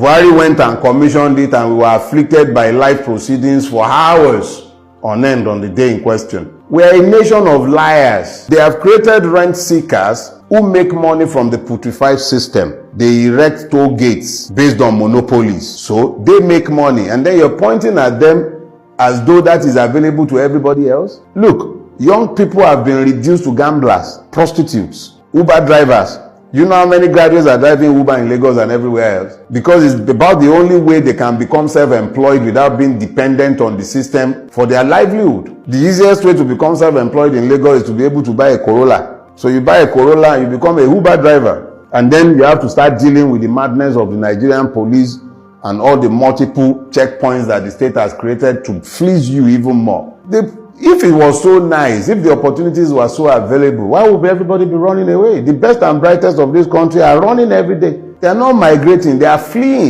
Buhari went and commissioned it, and we were afflicted by life proceedings for hours on end on the day in question. We are a nation of liars. They have created rent seekers who make money from the putrefied system. They erect toll gates based on monopolies. So they make money, and then you're pointing at them as though that is available to everybody else. Look, young people have been reduced to gamblers, prostitutes, Uber drivers. You know how many graduates are driving Uber in Lagos and everywhere else? Because it's about the only way they can become self-employed without being dependent on the system for their livelihood. The easiest way to become self-employed in Lagos is to be able to buy a Corolla. So you buy a Corolla, you become a Uber driver. And then you have to start dealing with the madness of the Nigerian police and all the multiple checkpoints that the state has created to fleece you even more. If it was so nice, if the opportunities were so available, why would everybody be running away? The best and brightest of this country are running every day. They are not migrating, they are fleeing.